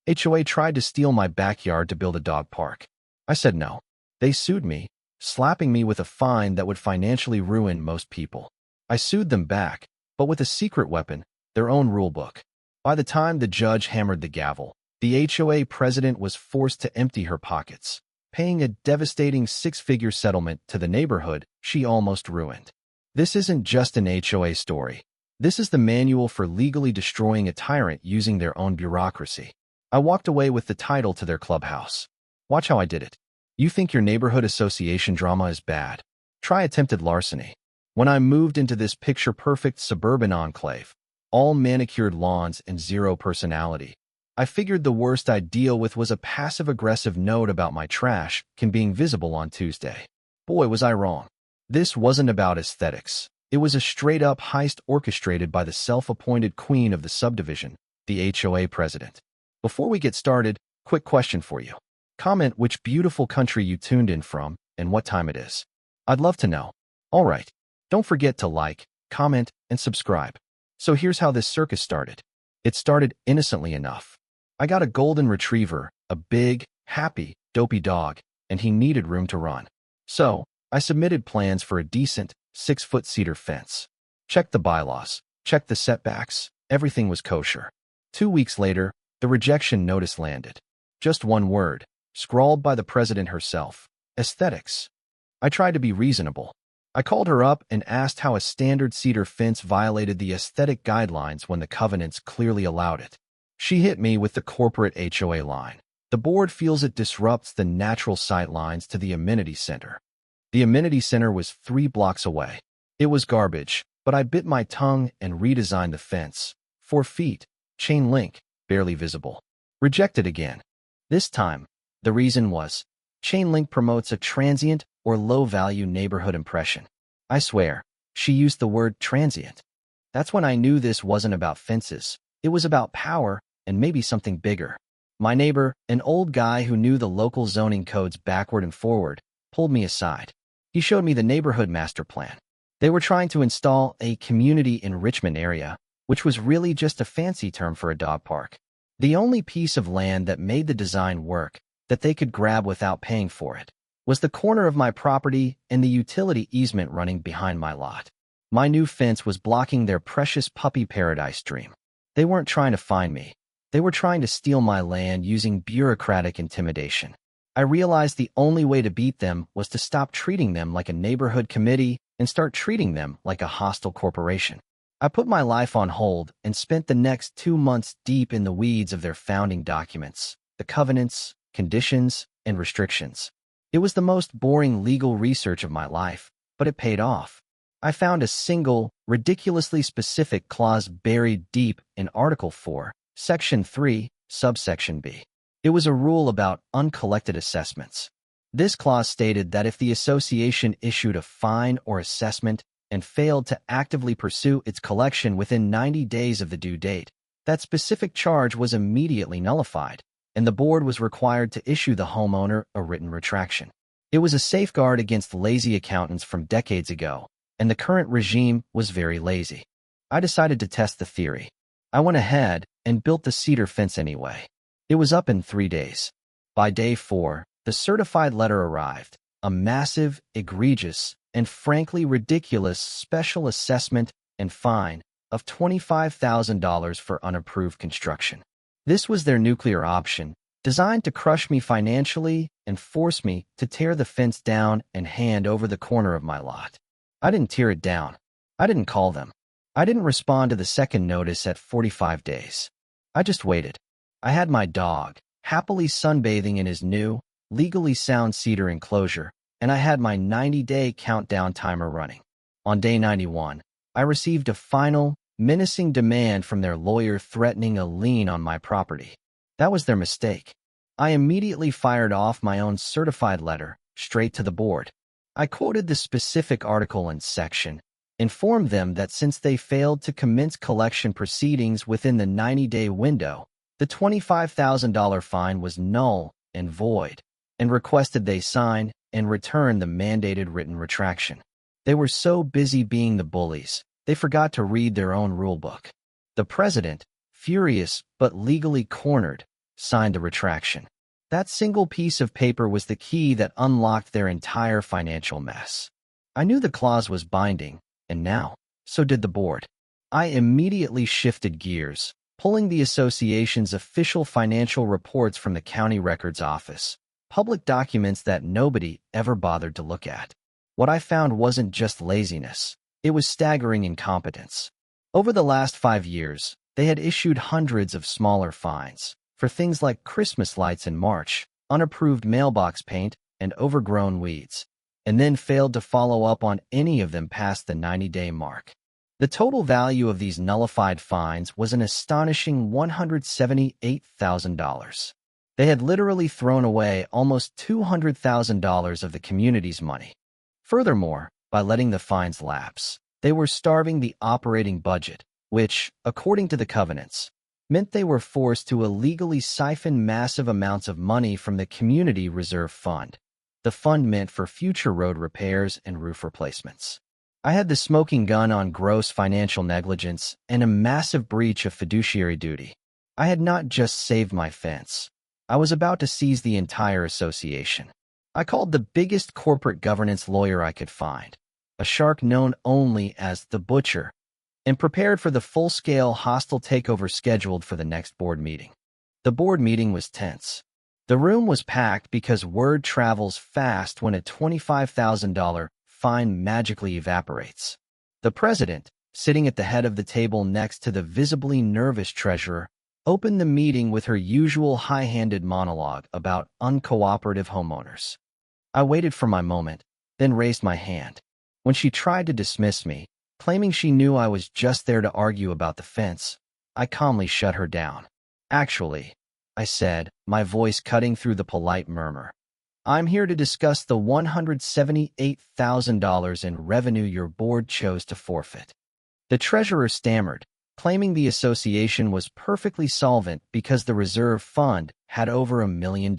HOA tried to steal my backyard to build a dog park. I said no. They sued me, slapping me with a fine that would financially ruin most people. I sued them back, but with a secret weapon, their own rulebook. By the time the judge hammered the gavel, the HOA president was forced to empty her pockets, paying a devastating six-figure settlement to the neighborhood she almost ruined. This isn't just an HOA story. This is the manual for legally destroying a tyrant using their own bureaucracy. I walked away with the title to their clubhouse. Watch how I did it. You think your neighborhood association drama is bad? Try attempted larceny. When I moved into this picture-perfect suburban enclave, all manicured lawns and zero personality, I figured the worst I'd deal with was a passive-aggressive note about my trash can being visible on Tuesday. Boy, was I wrong. This wasn't about aesthetics. It was a straight-up heist orchestrated by the self-appointed queen of the subdivision, the HOA president. Before we get started, quick question for you. Comment which beautiful country you tuned in from and what time it is. I'd love to know. All right, don't forget to like, comment, and subscribe. So here's how this circus started. It started innocently enough. I got a golden retriever, a big, happy, dopey dog, and he needed room to run. So I submitted plans for a decent 6-foot cedar fence. Checked the bylaws, checked the setbacks, everything was kosher. 2 weeks later, the rejection notice landed. Just one word, scrawled by the president herself: aesthetics. I tried to be reasonable. I called her up and asked how a standard cedar fence violated the aesthetic guidelines when the covenants clearly allowed it. She hit me with the corporate HOA line. The board feels it disrupts the natural sight lines to the amenity center. The amenity center was 3 blocks away. It was garbage, but I bit my tongue and redesigned the fence. 4 feet, chain link, barely visible. Rejected again. This time, the reason was, chain link promotes a transient or low-value neighborhood impression. I swear, she used the word transient. That's when I knew this wasn't about fences. It was about power and maybe something bigger. My neighbor, an old guy who knew the local zoning codes backward and forward, pulled me aside. He showed me the neighborhood master plan. They were trying to install a community enrichment area, which was really just a fancy term for a dog park. The only piece of land that made the design work, that they could grab without paying for it, was the corner of my property and the utility easement running behind my lot. My new fence was blocking their precious puppy paradise dream. They weren't trying to find me. They were trying to steal my land using bureaucratic intimidation. I realized the only way to beat them was to stop treating them like a neighborhood committee and start treating them like a hostile corporation. I put my life on hold and spent the next 2 months deep in the weeds of their founding documents, the covenants, conditions, and restrictions. It was the most boring legal research of my life, but it paid off. I found a single, ridiculously specific clause buried deep in Article 4, Section 3, Subsection B. It was a rule about uncollected assessments. This clause stated that if the association issued a fine or assessment and failed to actively pursue its collection within 90 days of the due date, that specific charge was immediately nullified, and the board was required to issue the homeowner a written retraction. It was a safeguard against lazy accountants from decades ago, and the current regime was very lazy. I decided to test the theory. I went ahead and built the cedar fence anyway. It was up in 3 days. By day 4, the certified letter arrived, a massive, egregious, and frankly ridiculous special assessment and fine of $25,000 for unapproved construction. This was their nuclear option, designed to crush me financially and force me to tear the fence down and hand over the corner of my lot. I didn't tear it down. I didn't call them. I didn't respond to the second notice at 45 days. I just waited. I had my dog, happily sunbathing in his new, legally sound cedar enclosure, and I had my 90-day countdown timer running. On day 91, I received a final, menacing demand from their lawyer threatening a lien on my property. That was their mistake. I immediately fired off my own certified letter, straight to the board. I quoted the specific article and section, informed them that since they failed to commence collection proceedings within the 90-day window, the $25,000 fine was null and void, and requested they sign and return the mandated written retraction. They were so busy being the bullies, they forgot to read their own rulebook. The president, furious but legally cornered, signed the retraction. That single piece of paper was the key that unlocked their entire financial mess. I knew the clause was binding, and now, so did the board. I immediately shifted gears, pulling the association's official financial reports from the county records office, public documents that nobody ever bothered to look at. What I found wasn't just laziness, it was staggering incompetence. Over the last 5 years, they had issued hundreds of smaller fines for things like Christmas lights in March, unapproved mailbox paint, and overgrown weeds, and then failed to follow up on any of them past the 90-day mark. The total value of these nullified fines was an astonishing $178,000. They had literally thrown away almost $200,000 of the community's money. Furthermore, by letting the fines lapse, they were starving the operating budget, which, according to the covenants, meant they were forced to illegally siphon massive amounts of money from the Community Reserve Fund, the fund meant for future road repairs and roof replacements. I had the smoking gun on gross financial negligence and a massive breach of fiduciary duty. I had not just saved my fence. I was about to seize the entire association. I called the biggest corporate governance lawyer I could find, a shark known only as the Butcher, and prepared for the full-scale hostile takeover scheduled for the next board meeting. The board meeting was tense. The room was packed because word travels fast when a $25,000 fine magically evaporates. The president, sitting at the head of the table next to the visibly nervous treasurer, opened the meeting with her usual high-handed monologue about uncooperative homeowners. I waited for my moment, then raised my hand. When she tried to dismiss me, claiming she knew I was just there to argue about the fence, I calmly shut her down. Actually, I said, my voice cutting through the polite murmur, I'm here to discuss the $178,000 in revenue your board chose to forfeit. The treasurer stammered, claiming the association was perfectly solvent because the reserve fund had over $1 million.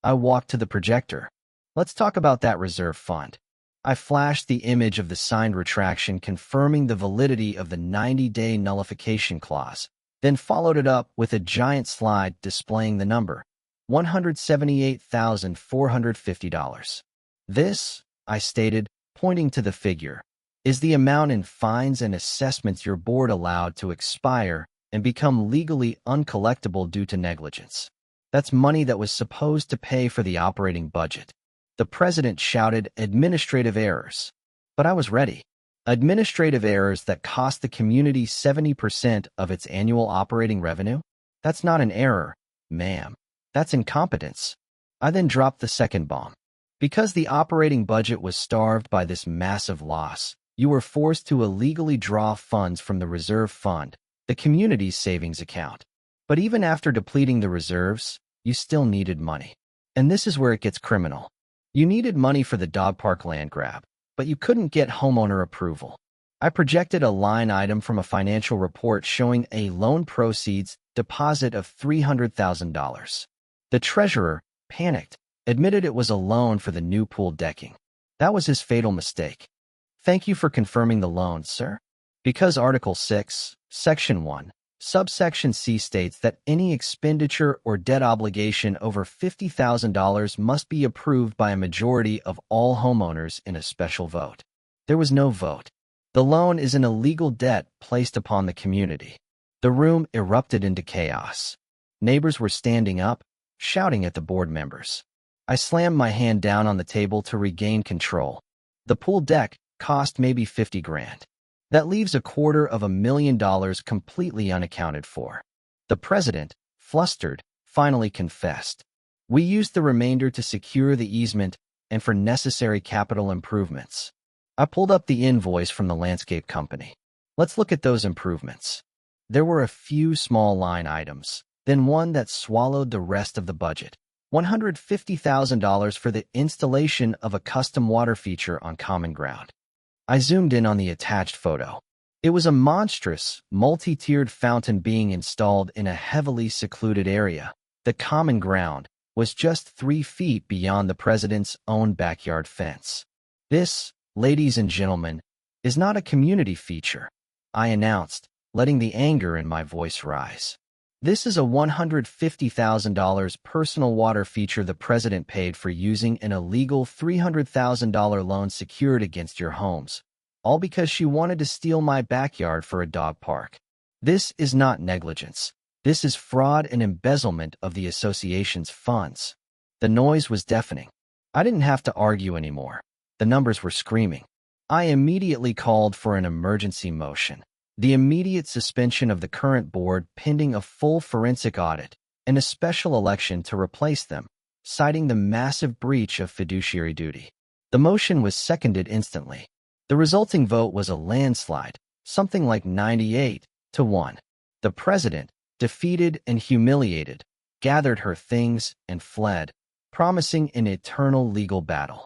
I walked to the projector. Let's talk about that reserve fund. I flashed the image of the signed retraction confirming the validity of the 90-day nullification clause, then followed it up with a giant slide displaying the number, $178,450. This, I stated, pointing to the figure, is the amount in fines and assessments your board allowed to expire and become legally uncollectible due to negligence. That's money that was supposed to pay for the operating budget. The president shouted administrative errors. But I was ready. Administrative errors that cost the community 70% of its annual operating revenue? That's not an error, ma'am. That's incompetence. I then dropped the second bomb. Because the operating budget was starved by this massive loss, you were forced to illegally draw funds from the reserve fund, the community's savings account. But even after depleting the reserves, you still needed money. And this is where it gets criminal. You needed money for the dog park land grab, but you couldn't get homeowner approval. I projected a line item from a financial report showing a loan proceeds deposit of $300,000. The treasurer, panicked, admitted it was a loan for the new pool decking. That was his fatal mistake. Thank you for confirming the loan, sir. Because Article 6, Section 1, Subsection C states that any expenditure or debt obligation over $50,000 must be approved by a majority of all homeowners in a special vote. There was no vote. The loan is an illegal debt placed upon the community. The room erupted into chaos. Neighbors were standing up, shouting at the board members. I slammed my hand down on the table to regain control. The pool deck cost maybe $50,000. That leaves $250,000 completely unaccounted for. The president, flustered, finally confessed. We used the remainder to secure the easement and for necessary capital improvements. I pulled up the invoice from the landscape company. Let's look at those improvements. There were a few small line items, then one that swallowed the rest of the budget. $150,000 for the installation of a custom water feature on common ground. I zoomed in on the attached photo. It was a monstrous, multi-tiered fountain being installed in a heavily secluded area. The common ground was just 3 feet beyond the president's own backyard fence. This, ladies and gentlemen, is not a community feature, I announced, letting the anger in my voice rise. This is a $150,000 personal water feature the president paid for using an illegal $300,000 loan secured against your homes, all because she wanted to steal my backyard for a dog park. This is not negligence. This is fraud and embezzlement of the association's funds. The noise was deafening. I didn't have to argue anymore. The numbers were screaming. I immediately called for an emergency motion, the immediate suspension of the current board pending a full forensic audit, and a special election to replace them, citing the massive breach of fiduciary duty. The motion was seconded instantly. The resulting vote was a landslide, something like 98-1. The president, defeated and humiliated, gathered her things and fled, promising an eternal legal battle.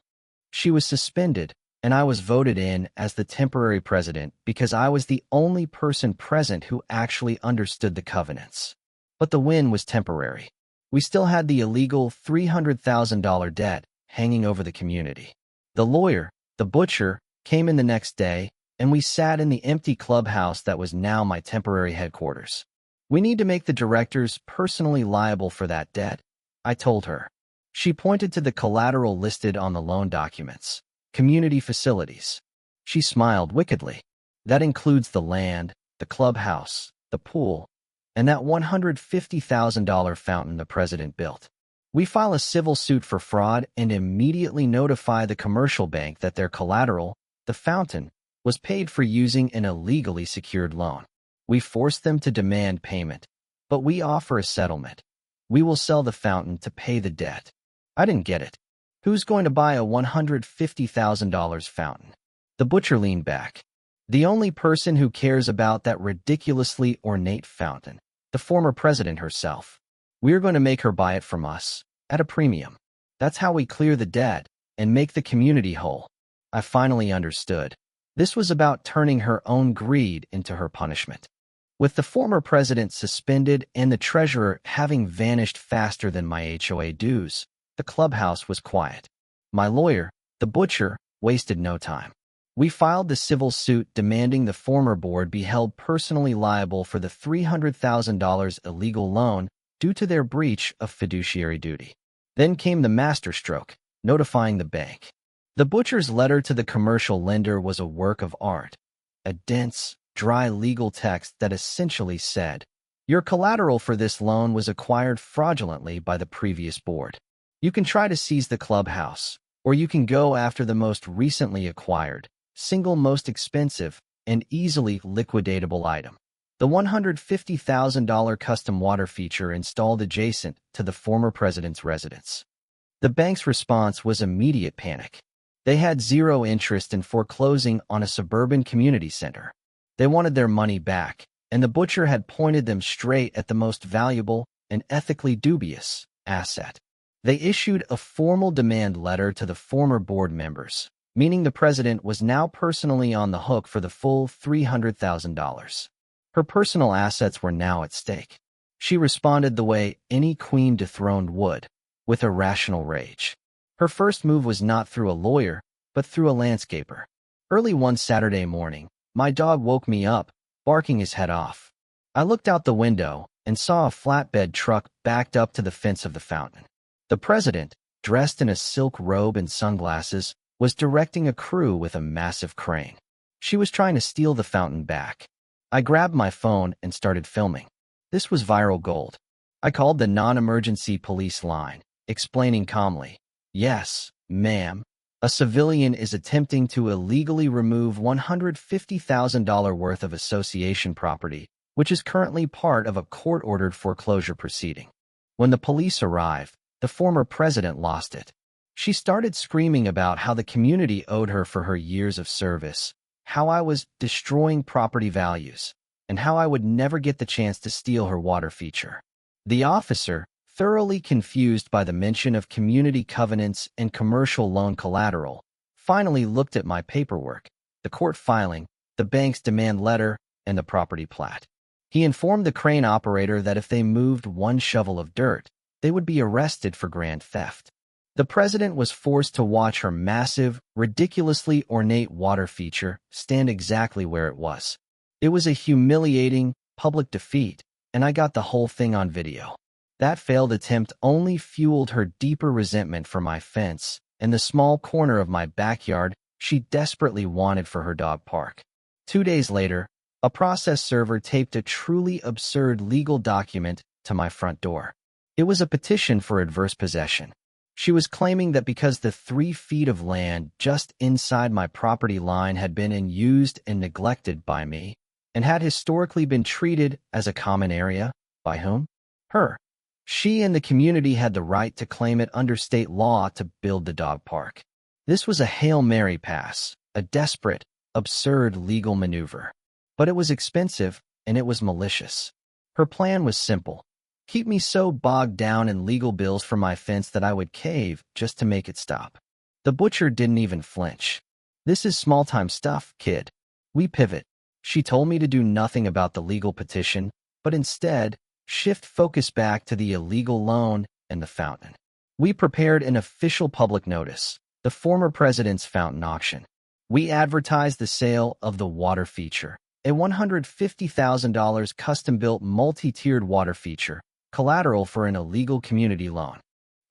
She was suspended, and I was voted in as the temporary president because I was the only person present who actually understood the covenants. But the win was temporary. We still had the illegal $300,000 debt hanging over the community. The lawyer, the butcher, came in the next day, and we sat in the empty clubhouse that was now my temporary headquarters. We need to make the directors personally liable for that debt, I told her. She pointed to the collateral listed on the loan documents. Community facilities. She smiled wickedly. That includes the land, the clubhouse, the pool, and that $150,000 fountain the president built. We file a civil suit for fraud and immediately notify the commercial bank that their collateral, the fountain, was paid for using an illegally secured loan. We force them to demand payment, but we offer a settlement. We will sell the fountain to pay the debt. I didn't get it. Who's going to buy a $150,000 fountain? The butcher leaned back. The only person who cares about that ridiculously ornate fountain, the former president herself. We're going to make her buy it from us, at a premium. That's how we clear the debt and make the community whole. I finally understood. This was about turning her own greed into her punishment. With the former president suspended and the treasurer having vanished faster than my HOA dues, the clubhouse was quiet. My lawyer, the butcher, wasted no time. We filed the civil suit demanding the former board be held personally liable for the $300,000 illegal loan due to their breach of fiduciary duty. Then came the masterstroke, notifying the bank. The butcher's letter to the commercial lender was a work of art, a dense, dry legal text that essentially said, "Your collateral for this loan was acquired fraudulently by the previous board. You can try to seize the clubhouse, or you can go after the most recently acquired, single most expensive, and easily liquidatable item, the $150,000 custom water feature installed adjacent to the former president's residence." The bank's response was immediate panic. They had zero interest in foreclosing on a suburban community center. They wanted their money back, and the butcher had pointed them straight at the most valuable and ethically dubious asset. They issued a formal demand letter to the former board members, meaning the president was now personally on the hook for the full $300,000. Her personal assets were now at stake. She responded the way any queen dethroned would, with irrational rage. Her first move was not through a lawyer, but through a landscaper. Early one Saturday morning, my dog woke me up, barking his head off. I looked out the window and saw a flatbed truck backed up to the fence of the fountain. The president, dressed in a silk robe and sunglasses, was directing a crew with a massive crane. She was trying to steal the fountain back. I grabbed my phone and started filming. This was viral gold. I called the non-emergency police line, explaining calmly, "Yes, ma'am. A civilian is attempting to illegally remove $150,000 worth of association property, which is currently part of a court-ordered foreclosure proceeding." When the police arrived, the former president lost it. She started screaming about how the community owed her for her years of service, how I was destroying property values, and how I would never get the chance to steal her water feature. The officer, thoroughly confused by the mention of community covenants and commercial loan collateral, finally looked at my paperwork, the court filing, the bank's demand letter, and the property plat. He informed the crane operator that if they moved one shovel of dirt, they would be arrested for grand theft. The president was forced to watch her massive, ridiculously ornate water feature stand exactly where it was. It was a humiliating, public defeat, and I got the whole thing on video. That failed attempt only fueled her deeper resentment for my fence and the small corner of my backyard she desperately wanted for her dog park. 2 days later, a process server taped a truly absurd legal document to my front door. It was a petition for adverse possession. She was claiming that because the 3 feet of land just inside my property line had been unused and neglected by me, and had historically been treated as a common area, by whom? Her. She and the community had the right to claim it under state law to build the dog park. This was a Hail Mary pass, a desperate, absurd legal maneuver. But it was expensive, and it was malicious. Her plan was simple. Keep me so bogged down in legal bills for my fence that I would cave just to make it stop. The butcher didn't even flinch. This is small-time stuff, kid. We pivot. She told me to do nothing about the legal petition, but instead, shift focus back to the illegal loan and the fountain. We prepared an official public notice, the former president's fountain auction. We advertised the sale of the water feature, a $150,000 custom-built multi-tiered water feature, collateral for an illegal community loan,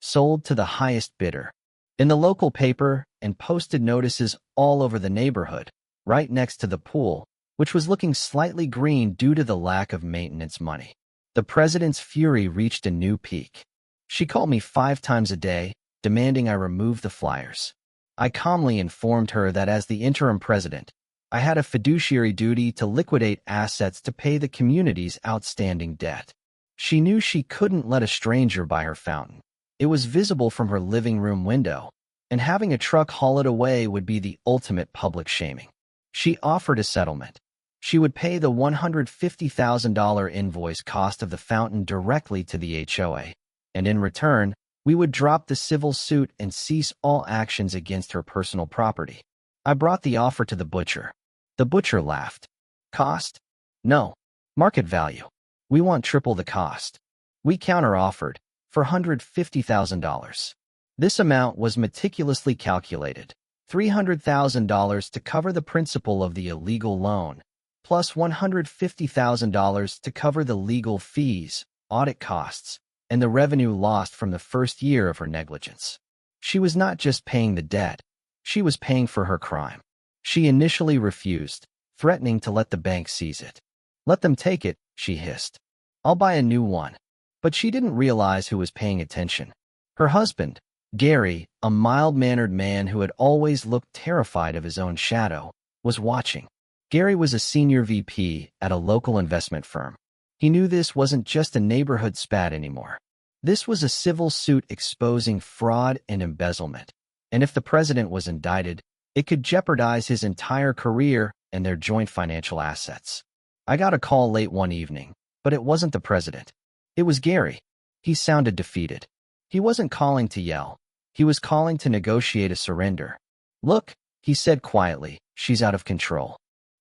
sold to the highest bidder. In the local paper and posted notices all over the neighborhood, right next to the pool, which was looking slightly green due to the lack of maintenance money. The president's fury reached a new peak. She called me 5 times a day, demanding I remove the flyers. I calmly informed her that as the interim president, I had a fiduciary duty to liquidate assets to pay the community's outstanding debt. She knew she couldn't let a stranger buy her fountain. It was visible from her living room window, and having a truck haul it away would be the ultimate public shaming. She offered a settlement. She would pay the $150,000 invoice cost of the fountain directly to the HOA, and in return, we would drop the civil suit and cease all actions against her personal property. I brought the offer to the butcher. The butcher laughed. Cost? No. Market value. We want triple the cost. We counter-offered for $150,000. This amount was meticulously calculated. $300,000 to cover the principal of the illegal loan, plus $150,000 to cover the legal fees, audit costs, and the revenue lost from the first year of her negligence. She was not just paying the debt, she was paying for her crime. She initially refused, threatening to let the bank seize it. Let them take it, she hissed. I'll buy a new one. But she didn't realize who was paying attention. Her husband, Gary, a mild-mannered man who had always looked terrified of his own shadow, was watching. Gary was a senior VP at a local investment firm. He knew this wasn't just a neighborhood spat anymore. This was a civil suit exposing fraud and embezzlement. And if the president was indicted, it could jeopardize his entire career and their joint financial assets. I got a call late one evening, but it wasn't the president. It was Gary. He sounded defeated. He wasn't calling to yell. He was calling to negotiate a surrender. Look, he said quietly, she's out of control.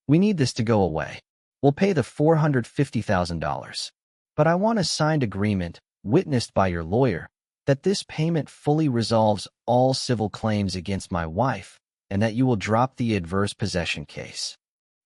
We need this to go away. We'll pay the $450,000. But I want a signed agreement, witnessed by your lawyer, that this payment fully resolves all civil claims against my wife, and that you will drop the adverse possession case.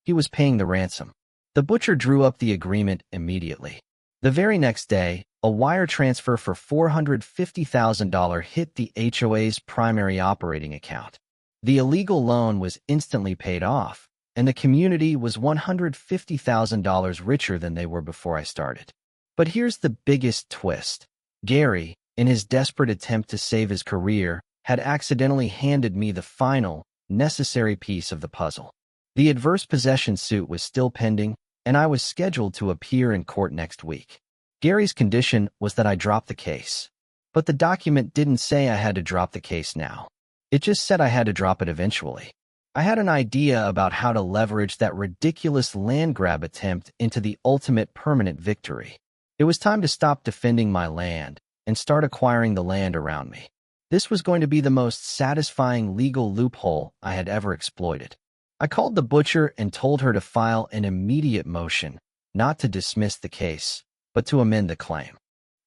He was paying the ransom. The butcher drew up the agreement immediately. The very next day, a wire transfer for $450,000 hit the HOA's primary operating account. The illegal loan was instantly paid off, and the community was $150,000 richer than they were before I started. But here's the biggest twist. Gary, in his desperate attempt to save his career, had accidentally handed me the final, necessary piece of the puzzle. The adverse possession suit was still pending, and I was scheduled to appear in court next week. Gary's condition was that I drop the case. But the document didn't say I had to drop the case now. It just said I had to drop it eventually. I had an idea about how to leverage that ridiculous land grab attempt into the ultimate permanent victory. It was time to stop defending my land and start acquiring the land around me. This was going to be the most satisfying legal loophole I had ever exploited. I called the butcher and told her to file an immediate motion, not to dismiss the case, but to amend the claim.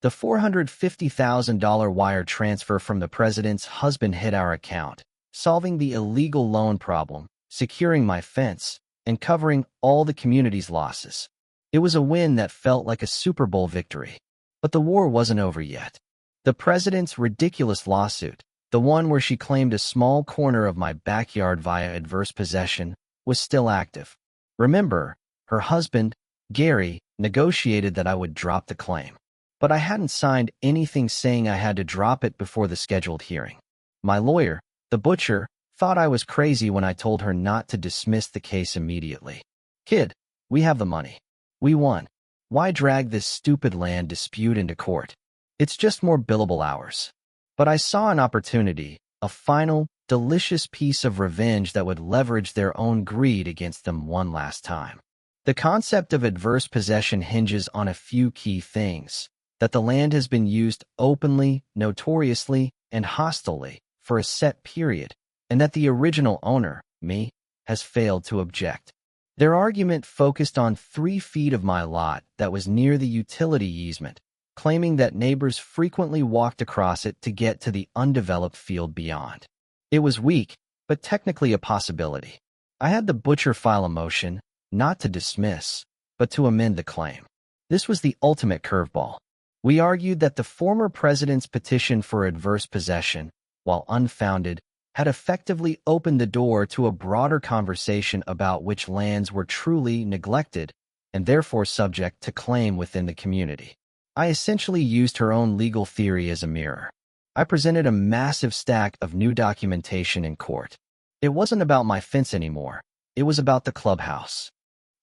The $450,000 wire transfer from the president's husband hit our account, solving the illegal loan problem, securing my fence, and covering all the community's losses. It was a win that felt like a Super Bowl victory. But the war wasn't over yet. The president's ridiculous lawsuit, the one where she claimed a small corner of my backyard via adverse possession, was still active. Remember, her husband, Gary, negotiated that I would drop the claim. But I hadn't signed anything saying I had to drop it before the scheduled hearing. My lawyer, the butcher, thought I was crazy when I told her not to dismiss the case immediately. Kid, we have the money. We won. Why drag this stupid land dispute into court? It's just more billable hours. But I saw an opportunity, a final, delicious piece of revenge that would leverage their own greed against them one last time. The concept of adverse possession hinges on a few key things: that the land has been used openly, notoriously, and hostilely for a set period, and that the original owner, me, has failed to object. Their argument focused on 3 feet of my lot that was near the utility easement, claiming that neighbors frequently walked across it to get to the undeveloped field beyond. It was weak, but technically a possibility. I had the butcher file a motion, not to dismiss, but to amend the claim. This was the ultimate curveball. We argued that the former president's petition for adverse possession, while unfounded, had effectively opened the door to a broader conversation about which lands were truly neglected and therefore subject to claim within the community. I essentially used her own legal theory as a mirror. I presented a massive stack of new documentation in court. It wasn't about my fence anymore. It was about the clubhouse.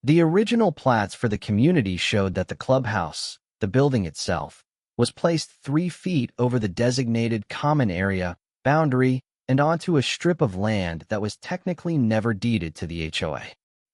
The original plats for the community showed that the clubhouse, the building itself, was placed 3 feet over the designated common area boundary and onto a strip of land that was technically never deeded to the HOA.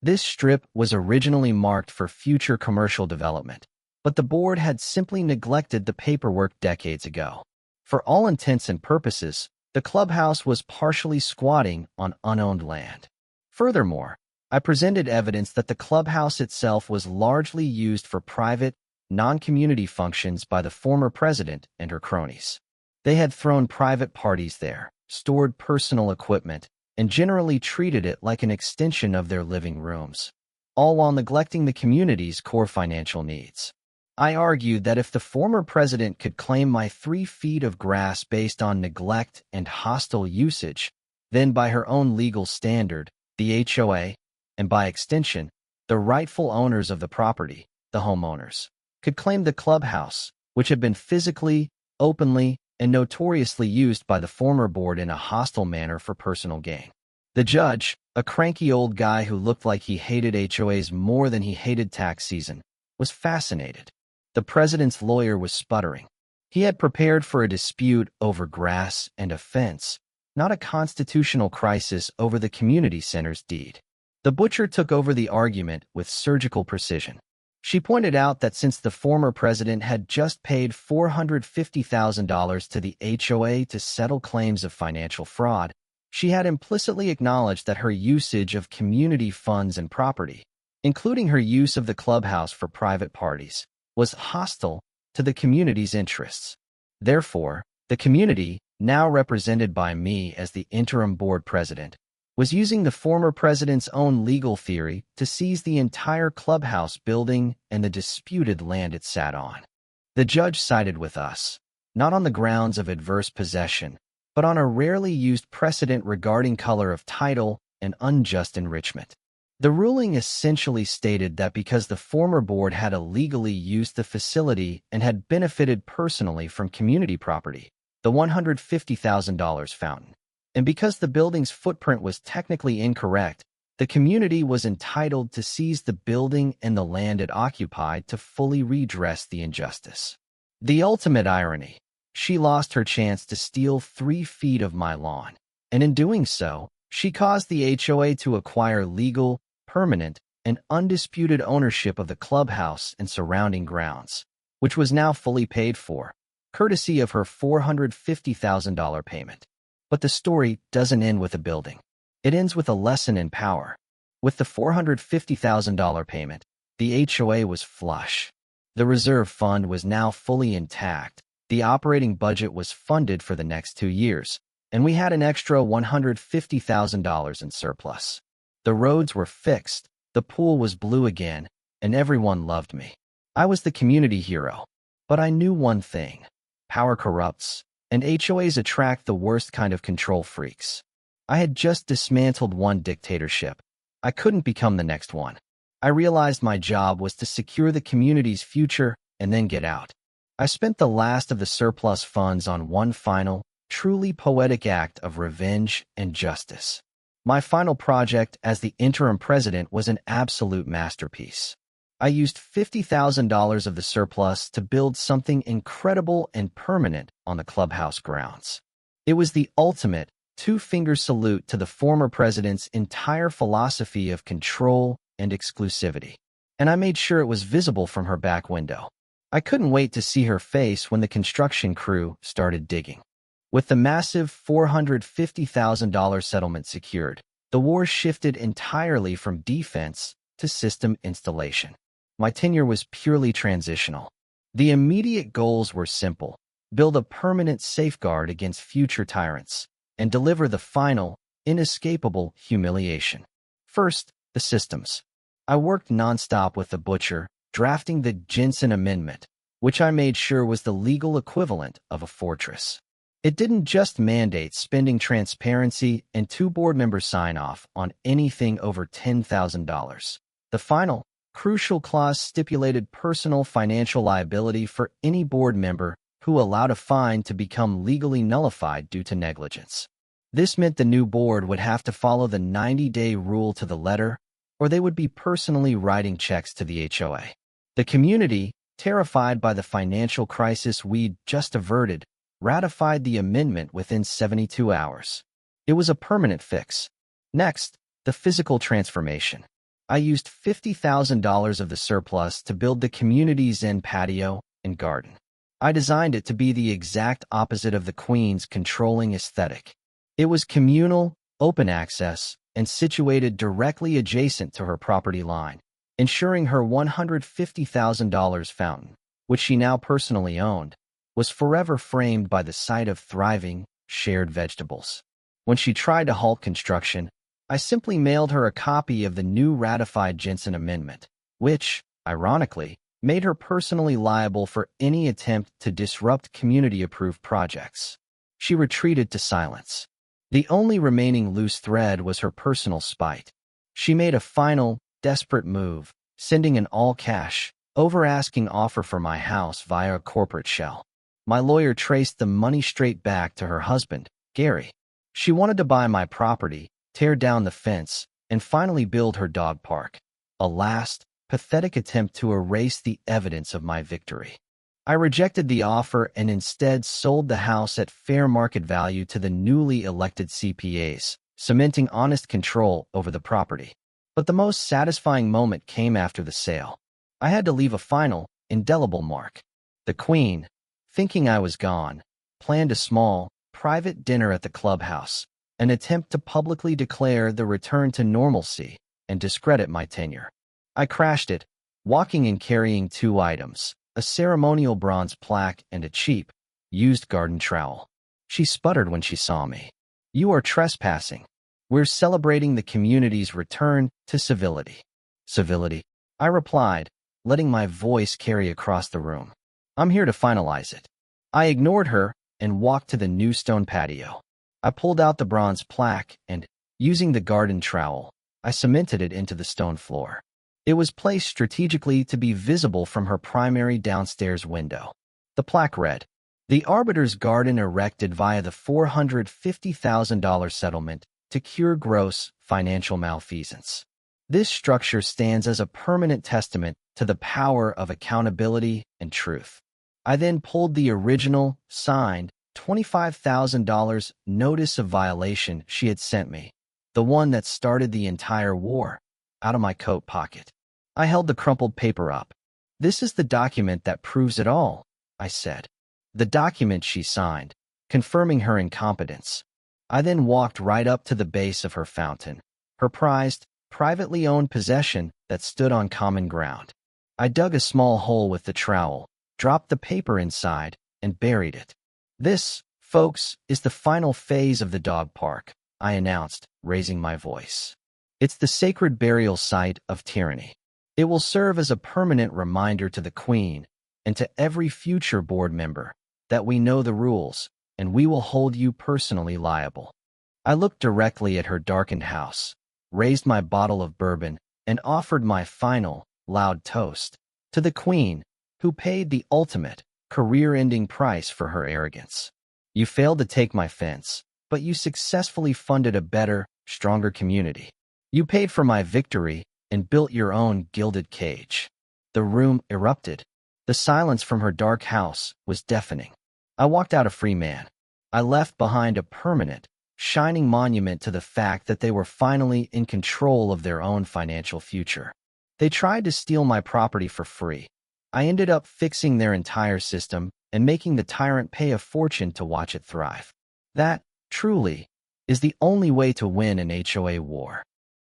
This strip was originally marked for future commercial development, but the board had simply neglected the paperwork decades ago. For all intents and purposes, the clubhouse was partially squatting on unowned land. Furthermore, I presented evidence that the clubhouse itself was largely used for private, non-community functions by the former president and her cronies. They had thrown private parties there, stored personal equipment, and generally treated it like an extension of their living rooms, all while neglecting the community's core financial needs. I argued that if the former president could claim my 3 feet of grass based on neglect and hostile usage, then by her own legal standard, the HOA, and by extension, the rightful owners of the property, the homeowners, could claim the clubhouse, which had been physically, openly, and notoriously used by the former board in a hostile manner for personal gain. The judge, a cranky old guy who looked like he hated HOAs more than he hated tax season, was fascinated. The president's lawyer was sputtering. He had prepared for a dispute over grass and a fence, not a constitutional crisis over the community center's deed. The butcher took over the argument with surgical precision. She pointed out that since the former president had just paid $450,000 to the HOA to settle claims of financial fraud, she had implicitly acknowledged that her usage of community funds and property, including her use of the clubhouse for private parties, was hostile to the community's interests. Therefore, the community, now represented by me as the interim board president, was using the former president's own legal theory to seize the entire clubhouse building and the disputed land it sat on. The judge sided with us, not on the grounds of adverse possession, but on a rarely used precedent regarding color of title and unjust enrichment. The ruling essentially stated that because the former board had illegally used the facility and had benefited personally from community property, the $150,000 fountain, and because the building's footprint was technically incorrect, the community was entitled to seize the building and the land it occupied to fully redress the injustice. The ultimate irony: she lost her chance to steal 3 feet of my lawn, and in doing so, she caused the HOA to acquire legal, permanent, and undisputed ownership of the clubhouse and surrounding grounds, which was now fully paid for, courtesy of her $450,000 payment. But the story doesn't end with a building. It ends with a lesson in power. With the $450,000 payment, the HOA was flush. The reserve fund was now fully intact, the operating budget was funded for the next 2 years, and we had an extra $150,000 in surplus. The roads were fixed, the pool was blue again, and everyone loved me. I was the community hero. But I knew one thing. Power corrupts, and HOAs attract the worst kind of control freaks. I had just dismantled one dictatorship. I couldn't become the next one. I realized my job was to secure the community's future and then get out. I spent the last of the surplus funds on one final, truly poetic act of revenge and justice. My final project as the interim president was an absolute masterpiece. I used $50,000 of the surplus to build something incredible and permanent on the clubhouse grounds. It was the ultimate two-finger salute to the former president's entire philosophy of control and exclusivity. And I made sure it was visible from her back window. I couldn't wait to see her face when the construction crew started digging. With the massive $450,000 settlement secured, the war shifted entirely from defense to system installation. My tenure was purely transitional. The immediate goals were simple: build a permanent safeguard against future tyrants, and deliver the final, inescapable humiliation. First, the systems. I worked nonstop with the butcher, drafting the Jensen Amendment, which I made sure was the legal equivalent of a fortress. It didn't just mandate spending transparency and 2 board members sign off on anything over $10,000. The final, crucial clause stipulated personal financial liability for any board member who allowed a fine to become legally nullified due to negligence. This meant the new board would have to follow the 90-day rule to the letter, or they would be personally writing checks to the HOA. The community, terrified by the financial crisis we'd just averted, ratified the amendment within 72 hours. It was a permanent fix. Next, the physical transformation. I used $50,000 of the surplus to build the community's Zen patio and garden. I designed it to be the exact opposite of the Queen's controlling aesthetic. It was communal, open access, and situated directly adjacent to her property line, ensuring her $150,000 fountain, which she now personally owned, was forever framed by the sight of thriving, shared vegetables. When she tried to halt construction, I simply mailed her a copy of the new ratified Jensen Amendment, which, ironically, made her personally liable for any attempt to disrupt community-approved projects. She retreated to silence. The only remaining loose thread was her personal spite. She made a final, desperate move, sending an all-cash, over-asking offer for my house via a corporate shell. My lawyer traced the money straight back to her husband, Gary. She wanted to buy my property, tear down the fence, and finally build her dog park. A last, pathetic attempt to erase the evidence of my victory. I rejected the offer and instead sold the house at fair market value to the newly elected CPAs, cementing honest control over the property. But the most satisfying moment came after the sale. I had to leave a final, indelible mark. The Queen, thinking I was gone, planned a small, private dinner at the clubhouse, an attempt to publicly declare the return to normalcy and discredit my tenure. I crashed it, walking and carrying 2 items, a ceremonial bronze plaque and a cheap, used garden trowel. She sputtered when she saw me. "You are trespassing. We're celebrating the community's return to civility." "Civility?" I replied, letting my voice carry across the room. "I'm here to finalize it." I ignored her and walked to the new stone patio. I pulled out the bronze plaque and, using the garden trowel, I cemented it into the stone floor. It was placed strategically to be visible from her primary downstairs window. The plaque read, "The Arbiter's Garden erected via the $450,000 settlement to cure gross financial malfeasance." This structure stands as a permanent testament to the power of accountability and truth. I then pulled the original, signed, $25,000 notice of violation she had sent me, the one that started the entire war, out of my coat pocket. I held the crumpled paper up. "This is the document that proves it all," I said. The document she signed, confirming her incompetence. I then walked right up to the base of her fountain, her prized, privately owned possession that stood on common ground. I dug a small hole with the trowel, dropped the paper inside, and buried it. "This, folks, is the final phase of the dog park," I announced, raising my voice. "It's the sacred burial site of tyranny. It will serve as a permanent reminder to the Queen and to every future board member that we know the rules and we will hold you personally liable. I looked directly at her darkened house, raised my bottle of bourbon, and offered my final, loud toast to the Queen, who paid the ultimate, career-ending price for her arrogance. You failed to take my fence, but you successfully funded a better, stronger community. You paid for my victory and built your own gilded cage. The room erupted. The silence from her dark house was deafening. I walked out a free man. I left behind a permanent, shining monument to the fact that they were finally in control of their own financial future. They tried to steal my property for free. I ended up fixing their entire system and making the tyrant pay a fortune to watch it thrive. That, truly, is the only way to win an HOA war.